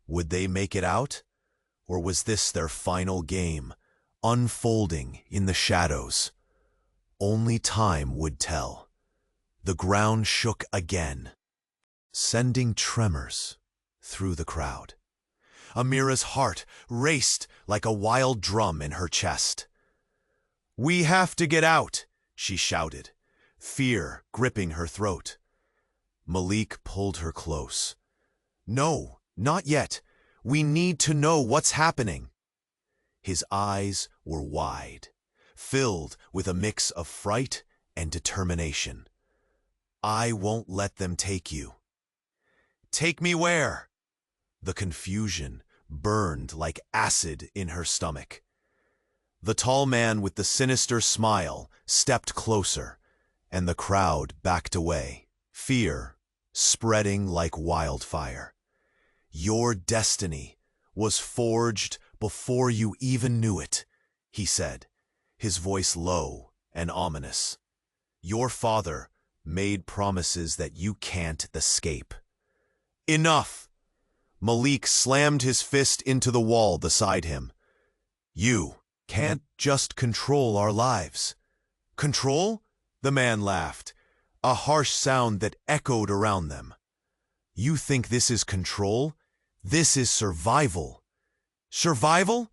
Speaker 1: Would they make it out? Or was this their final game, unfolding in the shadows? Only time would tell. The ground shook again, sending tremors through the crowd. Amira's heart raced like a wild drum in her chest. "We have to get out," she shouted, fear gripping her throat. Malik pulled her close. "No, not yet. We need to know what's happening." His eyes were wide, filled with a mix of fright and determination. "I won't let them take you." "Take me where?" The confusion burned like acid in her stomach. The tall man with the sinister smile stepped closer, and the crowd backed away, fear spreading like wildfire. "Your destiny was forged before you even knew it," he said, his voice low and ominous. "Your father made promises that you can't escape." "Enough!" Malik slammed his fist into the wall beside him. "You can't just control our lives." "Control?" The man laughed, a harsh sound that echoed around them. "You think this is control? This is survival." "Survival?"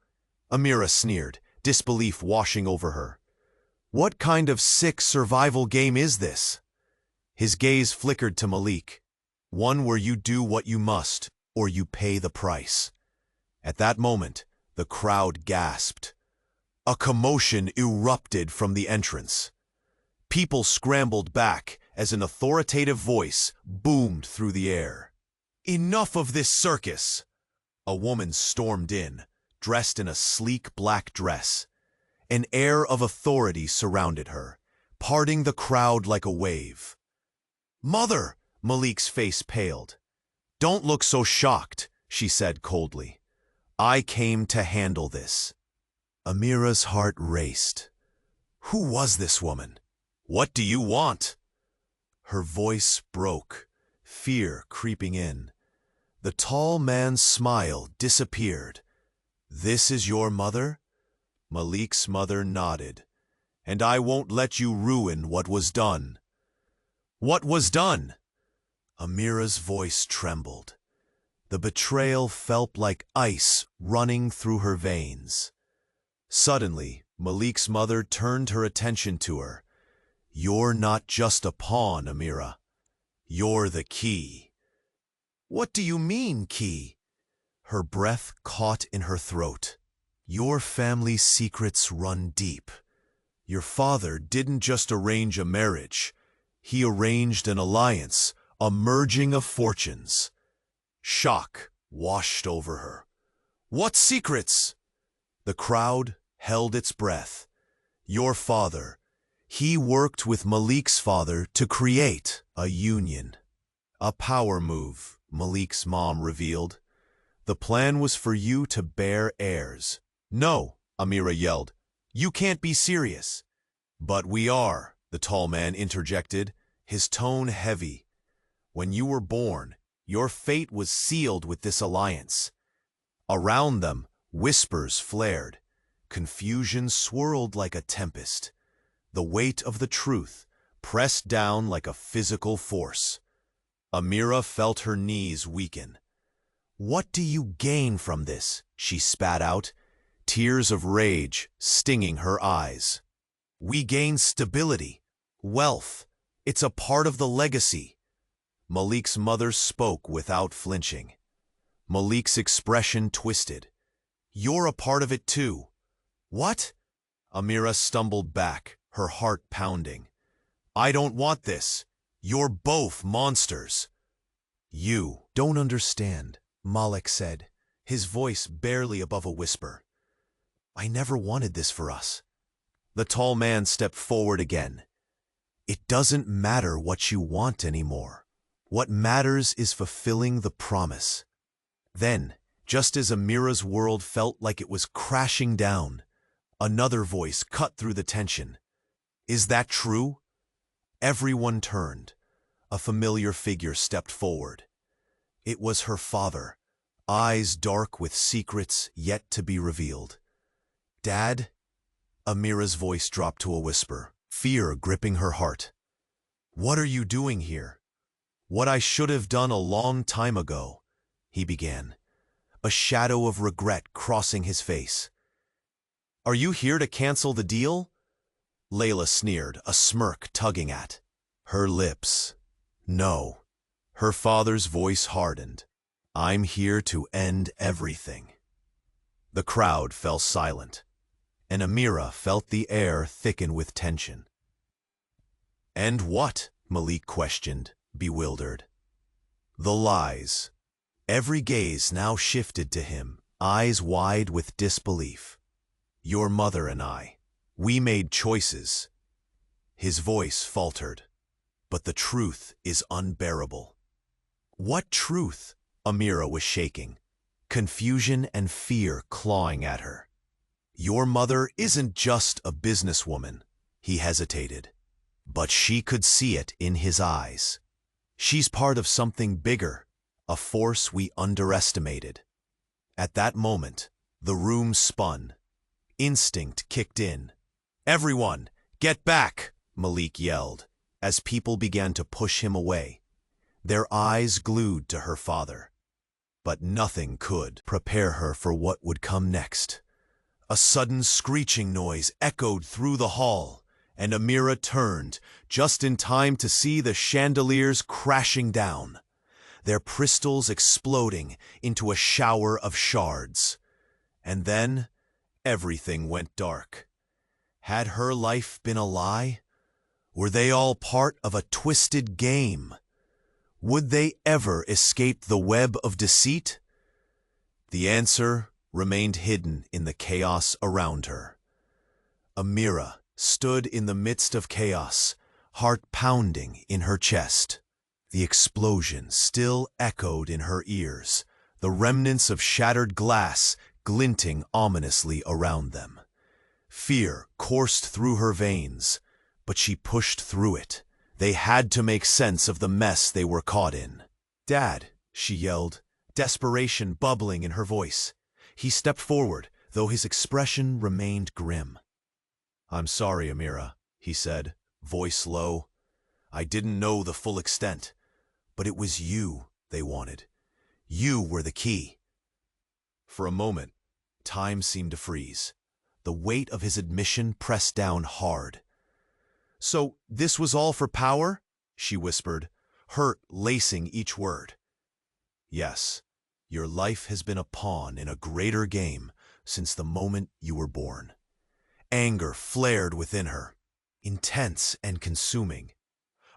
Speaker 1: Amira sneered, disbelief washing over her. "What kind of sick survival game is this?" His gaze flickered to Malik. "One where you do what you must, or you pay the price." At that moment, the crowd gasped. A commotion erupted from the entrance. People scrambled back as an authoritative voice boomed through the air. "Enough of this circus!" A woman stormed in, dressed in a sleek black dress. An air of authority surrounded her, parting the crowd like a wave. "Mother!" Malik's face paled. "Don't look so shocked," she said coldly. "I came to handle this." Amira's heart raced. Who was this woman? What do you want? Her voice broke, fear creeping in. The tall man's smile disappeared. "This is your mother?" Malik's mother nodded. "And I won't let you ruin what was done." "What was done?" Amira's voice trembled. The betrayal felt like ice running through her veins. Suddenly, Malik's mother turned her attention to her. "You're not just a pawn, Amira. You're the key." "What do you mean, key?" Her breath caught in her throat. "Your family's secrets run deep. Your father didn't just arrange a marriage. He arranged an alliance, a merging of fortunes." Shock washed over her. "What secrets?" The crowd held its breath. "Your father. He worked with Malik's father to create." A union. A power move, Malik's mom revealed. The plan was for you to bear heirs. No, Amira yelled. You can't be serious. But we are, the tall man interjected, his tone heavy. When you were born, your fate was sealed with this alliance. Around them, whispers flared. Confusion swirled like a tempest. The weight of the truth pressed down like a physical force. Amira felt her knees weaken. What do you gain from this? She spat out, tears of rage stinging her eyes. We gain stability, wealth. It's a part of the legacy. Malik's mother spoke without flinching. Malik's expression twisted. You're a part of it too. What? Amira stumbled back, her heart pounding. I don't want this. You're both monsters. You don't understand, Malik said, his voice barely above a whisper. I never wanted this for us. The tall man stepped forward again. It doesn't matter what you want anymore. What matters is fulfilling the promise. Then, just as Amira's world felt like it was crashing down, another voice cut through the tension. Is that true? Everyone turned. A familiar figure stepped forward. It was her father, eyes dark with secrets yet to be revealed. Dad? Amira's voice dropped to a whisper, fear gripping her heart. What are you doing here? What I should have done a long time ago, he began, a shadow of regret crossing his face. Are you here to cancel the deal? Layla sneered, a smirk tugging at her lips. No. Her father's voice hardened. I'm here to end everything. The crowd fell silent, and Amira felt the air thicken with tension. And what? Malik questioned, bewildered. The lies. Every gaze now shifted to him, eyes wide with disbelief. Your mother and I, we made choices. His voice faltered. But the truth is unbearable. What truth? Amira was shaking, confusion and fear clawing at her. Your mother isn't just a businesswoman, he hesitated, but she could see it in his eyes. She's part of something bigger, a force we underestimated. At that moment, the room spun. Instinct kicked in. Everyone, get back, Malik yelled, as people began to push him away, their eyes glued to her father. But nothing could prepare her for what would come next. A sudden screeching noise echoed through the hall, and Amira turned, just in time to see the chandeliers crashing down, their crystals exploding into a shower of shards. And then, everything went dark. Had her life been a lie? Were they all part of a twisted game? Would they ever escape the web of deceit? The answer remained hidden in the chaos around her. Amira stood in the midst of chaos, heart pounding in her chest. The explosion still echoed in her ears, the remnants of shattered glass glinting ominously around them. Fear coursed through her veins, but she pushed through it. They had to make sense of the mess they were caught in. Dad, she yelled, desperation bubbling in her voice. He stepped forward, though his expression remained grim. I'm sorry, Amira, he said, voice low. I didn't know the full extent, but it was you they wanted. You were the key. For a moment, time seemed to freeze. The weight of his admission pressed down hard. So this was all for power? She whispered, hurt lacing each word. Yes, your life has been a pawn in a greater game since the moment you were born. Anger flared within her, intense and consuming.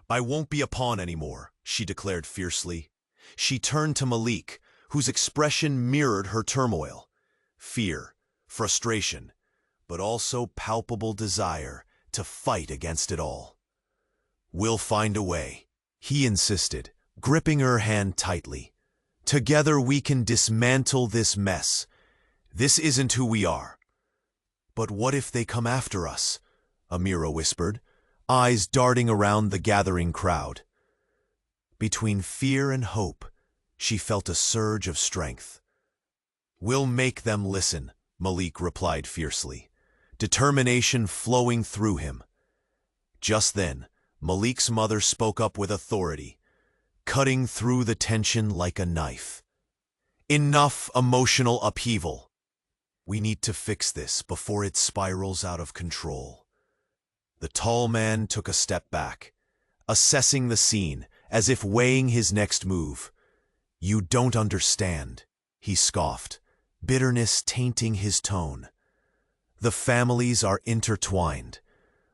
Speaker 1: I won't be a pawn anymore, she declared fiercely. She turned to Malik, whose expression mirrored her turmoil. Fear, frustration, but also palpable desire to fight against it all. We'll find a way, he insisted, gripping her hand tightly. Together we can dismantle this mess. This isn't who we are. But what if they come after us? Amira whispered, eyes darting around the gathering crowd. Between fear and hope, she felt a surge of strength. We'll make them listen, Malik replied fiercely, determination flowing through him. Just then, Malik's mother spoke up with authority, cutting through the tension like a knife. Enough emotional upheaval. We need to fix this before it spirals out of control. The tall man took a step back, assessing the scene as if weighing his next move. You don't understand, he scoffed, bitterness tainting his tone. The families are intertwined.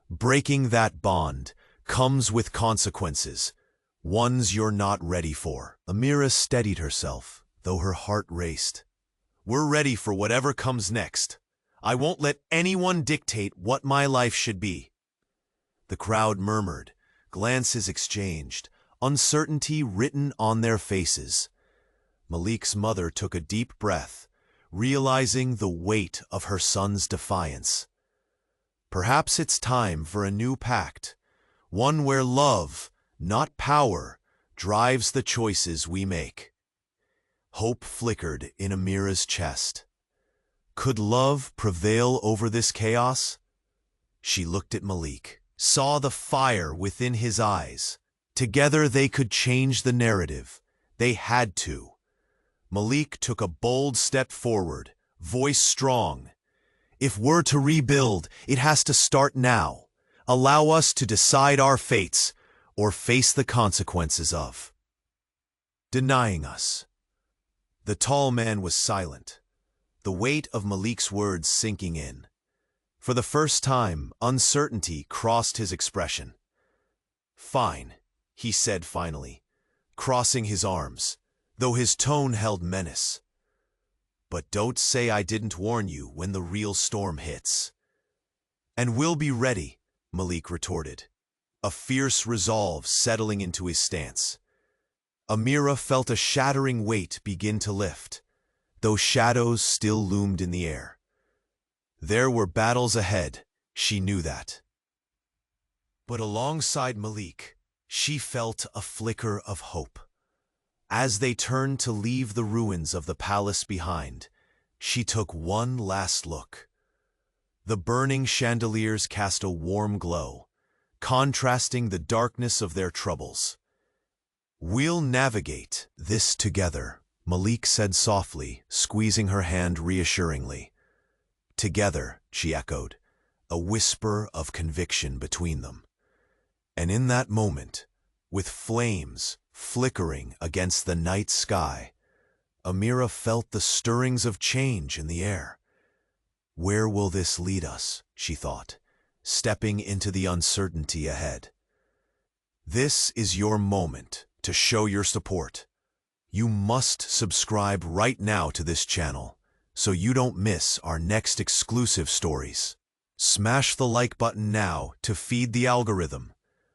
Speaker 1: Breaking that bond comes with consequences, ones you're not ready for. Amira steadied herself, though her heart raced. We're ready for whatever comes next. I won't let anyone dictate what my life should be. The crowd murmured, glances exchanged, uncertainty written on their faces. Malik's mother took a deep breath, realizing the weight of her son's defiance. Perhaps it's time for a new pact, one where love, not power, drives the choices we make. Hope flickered in Amira's chest. Could love prevail over this chaos? She looked at Malik, saw the fire within his eyes. Together they could change the narrative. They had to. Malik took a bold step forward, voice strong. If we're to rebuild, it has to start now. Allow us to decide our fates, or face the consequences of denying us. The tall man was silent, the weight of Malik's words sinking in. For the first time, uncertainty crossed his expression. Fine, he said finally, crossing his arms, though his tone held menace. But don't say I didn't warn you when the real storm hits. And we'll be ready, Malik retorted, a fierce resolve settling into his stance. Amira felt a shattering weight begin to lift, though shadows still loomed in the air. There were battles ahead, she knew that. But alongside Malik, she felt a flicker of hope. As they turned to leave the ruins of the palace behind, she took one last look. The burning chandeliers cast a warm glow, contrasting the darkness of their troubles. We'll navigate this together, Malik said softly, squeezing her hand reassuringly. Together, she echoed, a whisper of conviction between them. And in that moment, with flames flickering against the night sky, Amira felt the stirrings of change in the air. Where will this lead us, she thought, stepping into the uncertainty ahead. This is your moment to show your support. You must subscribe right now to this channel so you don't miss our next exclusive stories. Smash the like button now to feed the algorithm.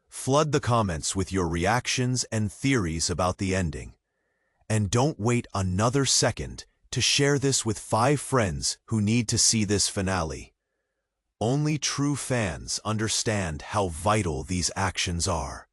Speaker 1: Flood the comments with your reactions and theories about the ending. And don't wait another second to share this with 5 friends who need to see this finale. Only true fans understand how vital these actions are.